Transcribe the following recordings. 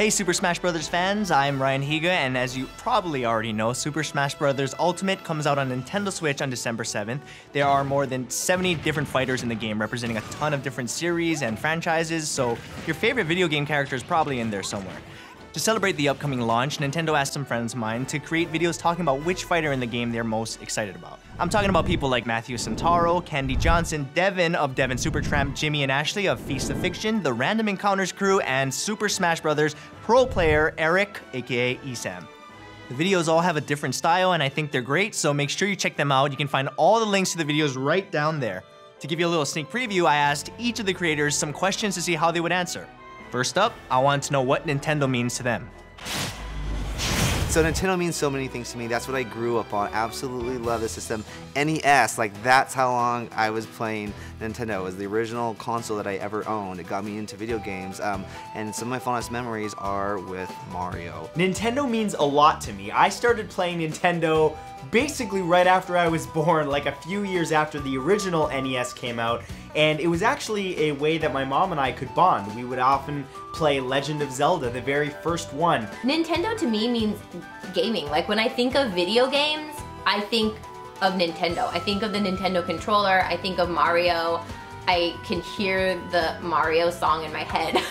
Hey Super Smash Bros. Fans, I'm Ryan HIGA, and as you probably already know, Super Smash Bros. Ultimate comes out on Nintendo Switch on December 7th. There are more than 70 different fighters in the game, representing a ton of different series and franchises, so your favorite video game character is probably in there somewhere. To celebrate the upcoming launch, Nintendo asked some friends of mine to create videos talking about which fighter in the game they're most excited about. I'm talking about people like Matthew Santaro, Kandee Johnson, Devin of Devinsupertramp, Jimmy and Ashley of Feast of Fiction, the Random Encounters crew, and Super Smash Bros. Pro player Eric, aka Esam. The videos all have a different style and I think they're great, so make sure you check them out. You can find all the links to the videos right down there. To give you a little sneak preview, I asked each of the creators some questions to see how they would answer. First up, I want to know what Nintendo means to them. So Nintendo means so many things to me. That's what I grew up on. Absolutely love the system. NES, like that's how long I was playing Nintendo. It was the original console that I ever owned. It got me into video games, and some of my fondest memories are with Mario. Nintendo means a lot to me. I started playing Nintendo basically right after I was born, like a few years after the original NES came out, and it was actually a way that my mom and I could bond. We would often play Legend of Zelda, the very first one. Nintendo to me means gaming. Like when I think of video games, I think of Nintendo. I think of the Nintendo controller, I think of Mario. I can hear the Mario song in my head.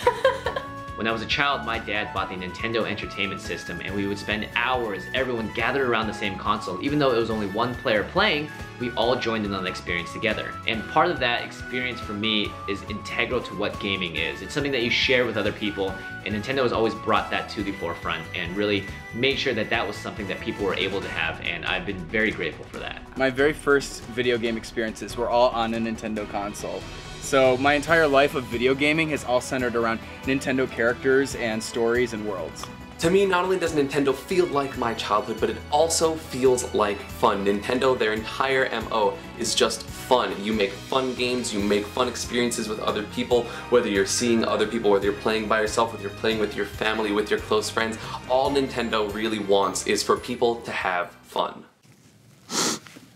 When I was a child, my dad bought the Nintendo Entertainment System and we would spend hours, everyone gathered around the same console. Even though it was only one player playing, we all joined in on the experience together. And part of that experience for me is integral to what gaming is. It's something that you share with other people, and Nintendo has always brought that to the forefront and really made sure that that was something that people were able to have, and I've been very grateful for that. My very first video game experiences were all on a Nintendo console. So my entire life of video gaming has all centered around Nintendo characters and stories and worlds. To me, not only does Nintendo feel like my childhood, but it also feels like fun. Nintendo, their entire MO is just fun. You make fun games, you make fun experiences with other people, whether you're seeing other people, whether you're playing by yourself, whether you're playing with your family, with your close friends. All Nintendo really wants is for people to have fun.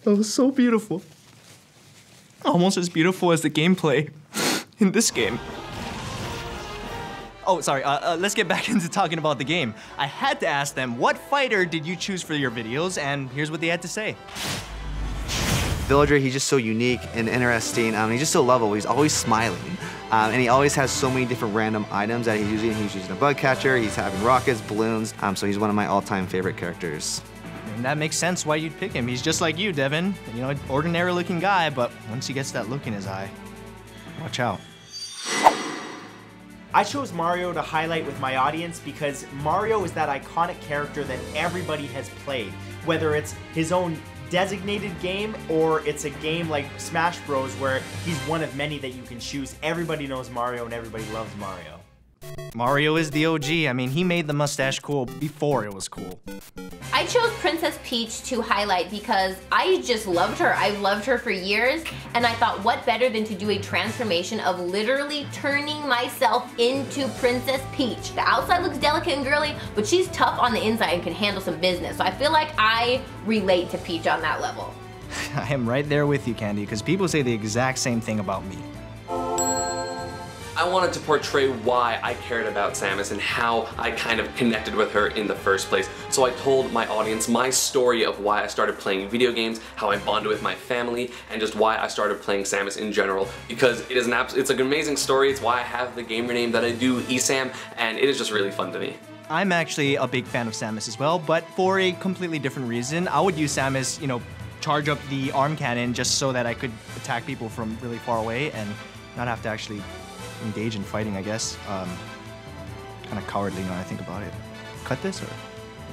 That was so beautiful. Almost as beautiful as the gameplay in this game. Oh, sorry, let's get back into talking about the game. I had to ask them, what fighter did you choose for your videos? And here's what they had to say. Villager, he's just so unique and interesting. He's just so lovable. He's always smiling. And he always has so many different random items that he's using. He's using a bug catcher, he's having rockets, balloons. So he's one of my all-time favorite characters. And that makes sense why you'd pick him. He's just like you, Devin. You know, ordinary looking guy, but once he gets that look in his eye, watch out. I chose Mario to highlight with my audience because Mario is that iconic character that everybody has played. Whether it's his own designated game or it's a game like Smash Bros. Where he's one of many that you can choose. Everybody knows Mario and everybody loves Mario. Mario is the OG. I mean, he made the mustache cool before it was cool. I chose Princess Peach to highlight because I just loved her. I've loved her for years, and I thought what better than to do a transformation of literally turning myself into Princess Peach. The outside looks delicate and girly, but she's tough on the inside and can handle some business. So I feel like I relate to Peach on that level. I am right there with you, Kandee, because people say the exact same thing about me. I wanted to portray why I cared about Samus and how I kind of connected with her in the first place. So I told my audience my story of why I started playing video games, how I bonded with my family, and just why I started playing Samus in general. Because it is it's an amazing story. It's why I have the gamer name that I do, Esam, and it is just really fun to me. I'm actually a big fan of Samus as well, but for a completely different reason. I would use Samus, you know, charge up the arm cannon just so that I could attack people from really far away and not have to actually engage in fighting, I guess. Kind of cowardly now I think about it. Cut this or?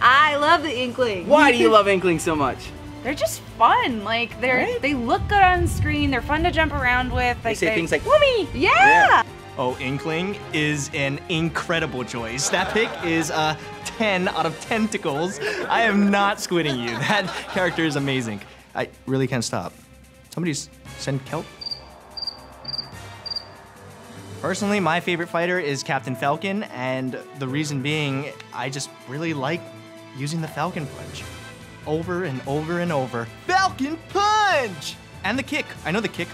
I love the Inkling. Why do you love Inkling so much? They're just fun. Like they look good on screen. They're fun to jump around with. Like they say things like "Woomy." Yeah. Oh, Inkling is an incredible choice. That pick is 10 out of 10 tickles. I am not squidding you. That character is amazing. I really can't stop. Somebody's send kelp. Personally, my favorite fighter is Captain Falcon, and the reason being, I just really like using the Falcon Punch. Over and over and over. Falcon Punch! And the kick. I know the kick.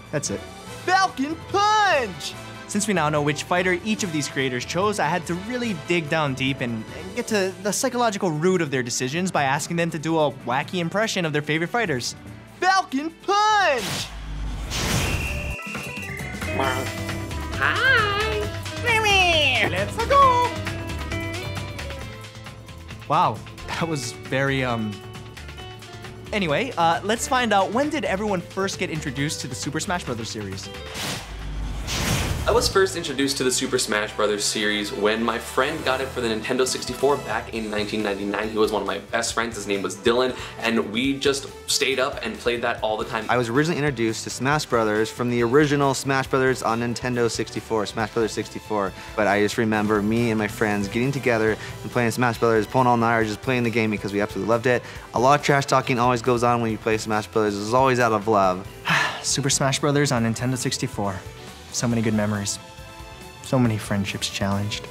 That's it. Falcon Punch! Since we now know which fighter each of these creators chose, I had to really dig down deep and get to the psychological root of their decisions by asking them to do a wacky impression of their favorite fighters. Falcon Punch! Hi! Let's go! Wow, that was very, Anyway, let's find out, when did everyone first get introduced to the Super Smash Bros. Series? I was first introduced to the Super Smash Bros. Series when my friend got it for the Nintendo 64 back in 1999. He was one of my best friends, his name was Dylan, and we just stayed up and played that all the time. I was originally introduced to Smash Brothers from the original Smash Brothers on Nintendo 64, Smash Brothers 64. But I just remember me and my friends getting together and playing Smash Brothers, pulling all nighters, just playing the game because we absolutely loved it. A lot of trash talking always goes on when you play Smash Brothers. It's always out of love. Super Smash Bros. On Nintendo 64. So many good memories. So many friendships challenged.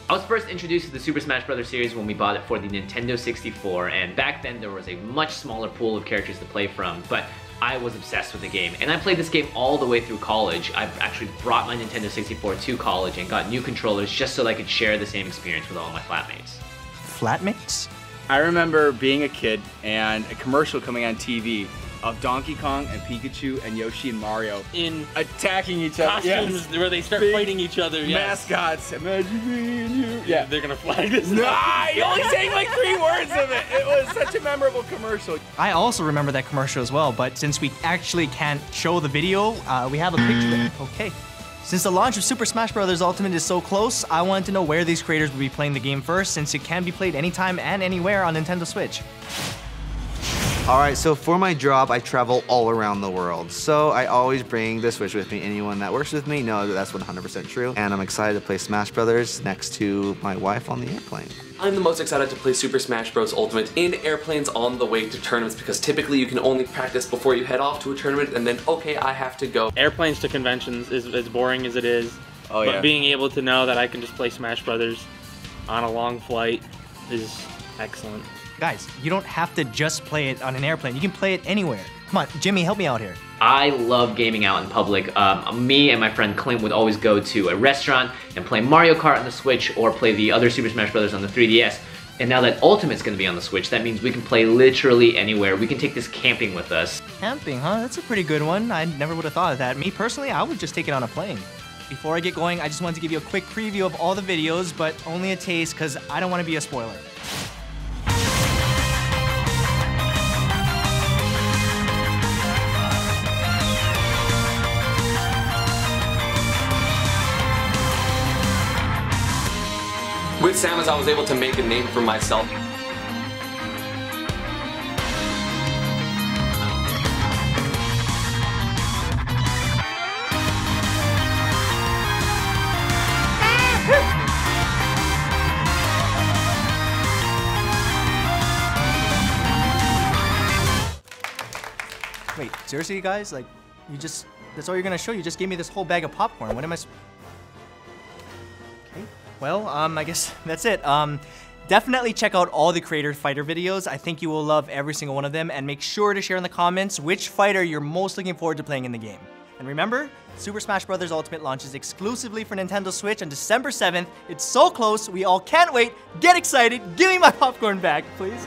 I was first introduced to the Super Smash Bros. Series when we bought it for the Nintendo 64, and back then there was a much smaller pool of characters to play from, but I was obsessed with the game. And I played this game all the way through college. I actually brought my Nintendo 64 to college and got new controllers just so I could share the same experience with all my flatmates. Flatmates? I remember being a kid and a commercial coming on TV of Donkey Kong and Pikachu and Yoshi and Mario In attacking each other. costumes where they start Big fighting each other. Yes. Mascots. Imagine me and you. Yeah. They're gonna flag this. Nah, you only sang like 3 words of it. It was such a memorable commercial. I also remember that commercial as well, but since we actually can't show the video, we have a picture. Okay. Since the launch of Super Smash Bros. Ultimate is so close, I wanted to know where these creators would be playing the game first, since it can be played anytime and anywhere on Nintendo Switch. Alright, so for my job, I travel all around the world. So I always bring the Switch with me. Anyone that works with me knows that that's 100% true. And I'm excited to play Smash Brothers next to my wife on the airplane. I'm the most excited to play Super Smash Bros. Ultimate in airplanes on the way to tournaments because typically you can only practice before you head off to a tournament and then, okay, I have to go. Airplanes to conventions is as boring as it is. Oh, but yeah. being able to know that I can just play Smash Brothers on a long flight is excellent. Guys, you don't have to just play it on an airplane. You can play it anywhere. Come on, Jimmy, help me out here. I love gaming out in public. Me and my friend Clint would always go to a restaurant and play Mario Kart on the Switch or play the other Super Smash Bros. On the 3DS. And now that Ultimate's gonna be on the Switch, that means we can play literally anywhere. We can take this camping with us. Camping, huh? That's a pretty good one. I never would have thought of that. Me personally, I would just take it on a plane. Before I get going, I just wanted to give you a quick preview of all the videos, but only a taste because I don't want to be a spoiler. With Samus, I was able to make a name for myself. Wait, seriously, you guys? Like, that's all you're gonna show? You just gave me this whole bag of popcorn. What am I Okay, well, I guess that's it. Definitely check out all the Creator Fighter videos. I think you will love every single one of them, and make sure to share in the comments which fighter you're most looking forward to playing in the game. And remember, Super Smash Bros. Ultimate launches exclusively for Nintendo Switch on December 7th. It's so close, we all can't wait. Get excited, give me my popcorn back, please.